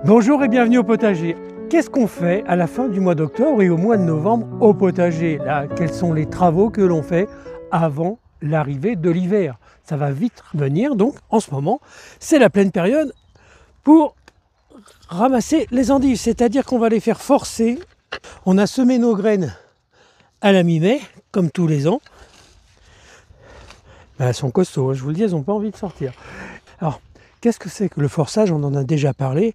Bonjour et bienvenue au potager. Qu'est-ce qu'on fait à la fin du mois d'octobre et au mois de novembre au potager? Là, quels sont les travaux que l'on fait avant l'arrivée de l'hiver? Ça va vite venir, donc en ce moment, c'est la pleine période pour ramasser les endives. C'est-à-dire qu'on va les faire forcer. On a semé nos graines à la mi-mai, comme tous les ans. Elles sont costauds, je vous le dis, elles n'ont pas envie de sortir. Alors, qu'est-ce que c'est que le forçage? On en a déjà parlé.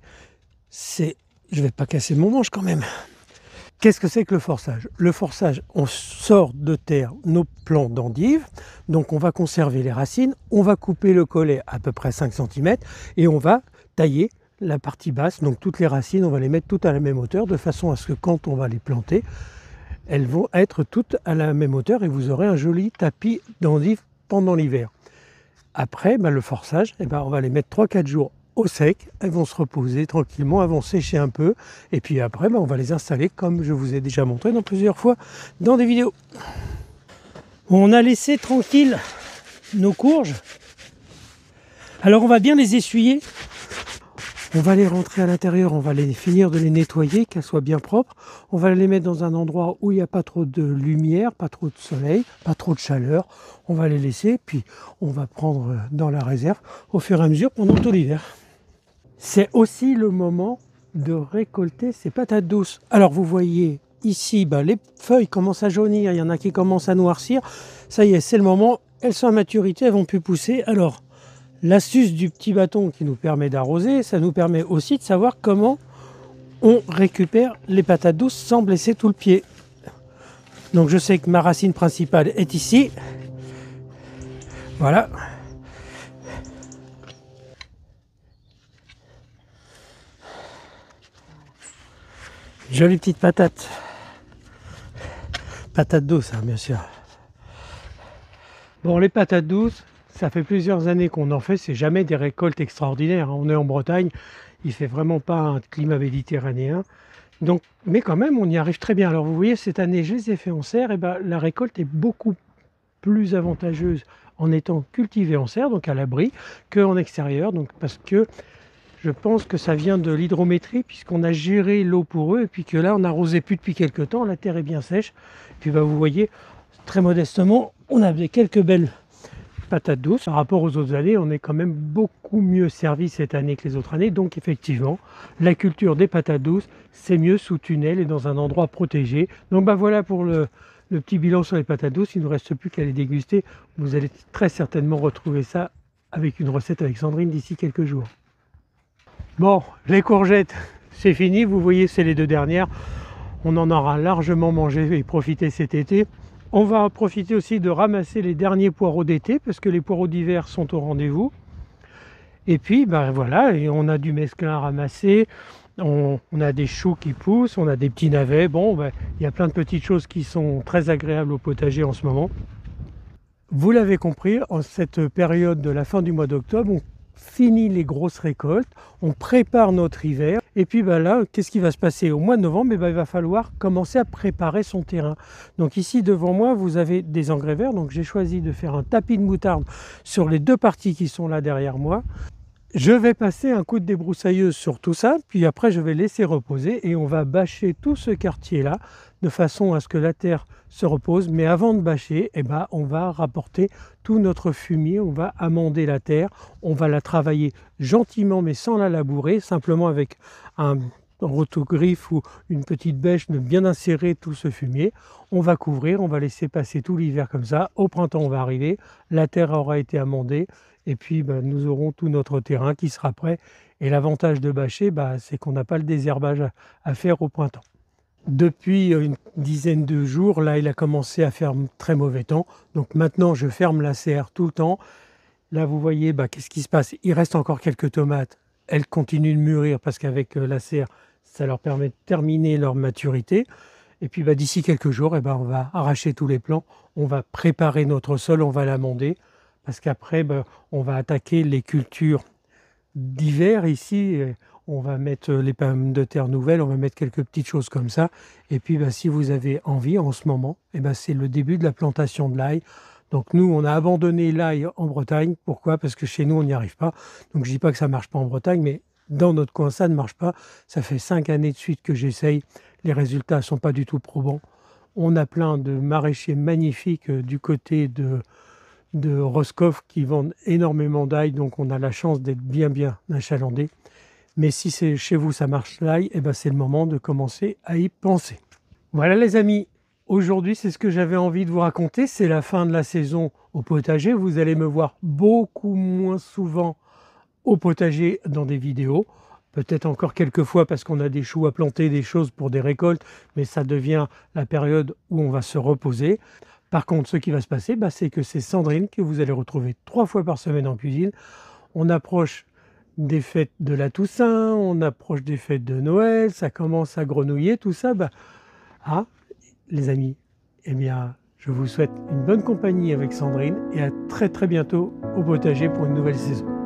Je vais pas casser mon manche quand même. Qu'est-ce que c'est que le forçage? Le forçage, on sort de terre nos plants d'endives, donc on va conserver les racines, on va couper le collet à peu près 5 cm et on va tailler la partie basse, donc toutes les racines, on va les mettre toutes à la même hauteur, de façon à ce que quand on va les planter, elles vont être toutes à la même hauteur et vous aurez un joli tapis d'endives pendant l'hiver. Après, le forçage, on va les mettre 3-4 jours au sec, elles vont se reposer tranquillement, elles vont sécher un peu, et puis après on va les installer comme je vous ai déjà montré dans plusieurs fois dans des vidéos. On a laissé tranquille nos courges, alors on va bien les essuyer, on va les rentrer à l'intérieur, on va les finir de les nettoyer, qu'elles soient bien propres, on va les mettre dans un endroit où il n'y a pas trop de lumière, pas trop de soleil, pas trop de chaleur, on va les laisser, puis on va prendre dans la réserve au fur et à mesure pendant tout l'hiver. C'est aussi le moment de récolter ces patates douces. Alors vous voyez ici, les feuilles commencent à jaunir, il y en a qui commencent à noircir. Ça y est, c'est le moment, elles sont à maturité, elles vont plus pousser. Alors l'astuce du petit bâton qui nous permet d'arroser, ça nous permet aussi de savoir comment on récupère les patates douces sans blesser tout le pied. Donc je sais que ma racine principale est ici. Voilà. Jolie petite patate. Patate douce, bien sûr. Bon, les patates douces, ça fait plusieurs années qu'on en fait, c'est jamais des récoltes extraordinaires. On est en Bretagne, il fait vraiment pas un climat méditerranéen. Donc, mais quand même, on y arrive très bien. Alors vous voyez, cette année, je les ai fait en serre, la récolte est beaucoup plus avantageuse en étant cultivée en serre, donc à l'abri, qu'en extérieur, donc parce que je pense que ça vient de l'hydrométrie, puisqu'on a géré l'eau pour eux, et puis que là, on n'arrosait plus depuis quelques temps, la terre est bien sèche. Et puis vous voyez, très modestement, on avait quelques belles patates douces. Par rapport aux autres années, on est quand même beaucoup mieux servi cette année que les autres années. Donc effectivement, la culture des patates douces, c'est mieux sous tunnel et dans un endroit protégé. Donc voilà pour le petit bilan sur les patates douces. Il ne nous reste plus qu'à les déguster. Vous allez très certainement retrouver ça avec une recette avec Sandrine d'ici quelques jours. Bon, les courgettes, c'est fini. Vous voyez, c'est les 2 dernières. On en aura largement mangé et profité cet été. On va profiter aussi de ramasser les derniers poireaux d'été, parce que les poireaux d'hiver sont au rendez-vous. Et puis, voilà, et on a du mesclun à ramasser. On a des choux qui poussent, on a des petits navets. Bon, il y a plein de petites choses qui sont très agréables au potager en ce moment. Vous l'avez compris, en cette période de la fin du mois d'octobre, on finit les grosses récoltes, on prépare notre hiver, et puis là, qu'est-ce qui va se passer? Au mois de novembre, il va falloir commencer à préparer son terrain. Donc ici, devant moi, vous avez des engrais verts, donc j'ai choisi de faire un tapis de moutarde sur les 2 parties qui sont là derrière moi. Je vais passer un coup de débroussailleuse sur tout ça, puis après je vais laisser reposer et on va bâcher tout ce quartier-là de façon à ce que la terre se repose. Mais avant de bâcher, on va rapporter tout notre fumier, on va amender la terre, on va la travailler gentiment mais sans la labourer, simplement avec un rotogriffe ou une petite bêche de bien insérer tout ce fumier. On va couvrir, on va laisser passer tout l'hiver comme ça. Au printemps, on va arriver, la terre aura été amendée. Et puis, nous aurons tout notre terrain qui sera prêt. Et l'avantage de bâcher, c'est qu'on n'a pas le désherbage à faire au printemps. Depuis une dizaine de jours, là, il a commencé à faire très mauvais temps. Donc maintenant, je ferme la serre tout le temps. Là, vous voyez, qu'est-ce qui se passe? Il reste encore quelques tomates. Elles continuent de mûrir parce qu'avec la serre, ça leur permet de terminer leur maturité. Et puis, d'ici quelques jours, on va arracher tous les plants. On va préparer notre sol, on va l'amender. Parce qu'après, on va attaquer les cultures d'hiver ici. On va mettre les pommes de terre nouvelles, on va mettre quelques petites choses comme ça. Et puis, si vous avez envie en ce moment, c'est le début de la plantation de l'ail. Donc nous, on a abandonné l'ail en Bretagne. Pourquoi? Parce que chez nous, on n'y arrive pas. Donc je ne dis pas que ça ne marche pas en Bretagne, mais dans notre coin, ça ne marche pas. Ça fait 5 années de suite que j'essaye. Les résultats ne sont pas du tout probants. On a plein de maraîchers magnifiques du côté de Roscoff qui vendent énormément d'ail, donc on a la chance d'être bien achalandé. Mais si c'est chez vous ça marche l'ail, eh ben c'est le moment de commencer à y penser. Voilà les amis, aujourd'hui c'est ce que j'avais envie de vous raconter. C'est la fin de la saison au potager. Vous allez me voir beaucoup moins souvent au potager dans des vidéos. Peut-être encore quelques fois parce qu'on a des choux à planter, des choses pour des récoltes, mais ça devient la période où on va se reposer. Par contre, ce qui va se passer, c'est que c'est Sandrine que vous allez retrouver 3 fois par semaine en cuisine. On approche des fêtes de la Toussaint, on approche des fêtes de Noël, ça commence à grenouiller, tout ça. Les amis, eh bien, je vous souhaite une bonne compagnie avec Sandrine et à très bientôt au potager pour une nouvelle saison.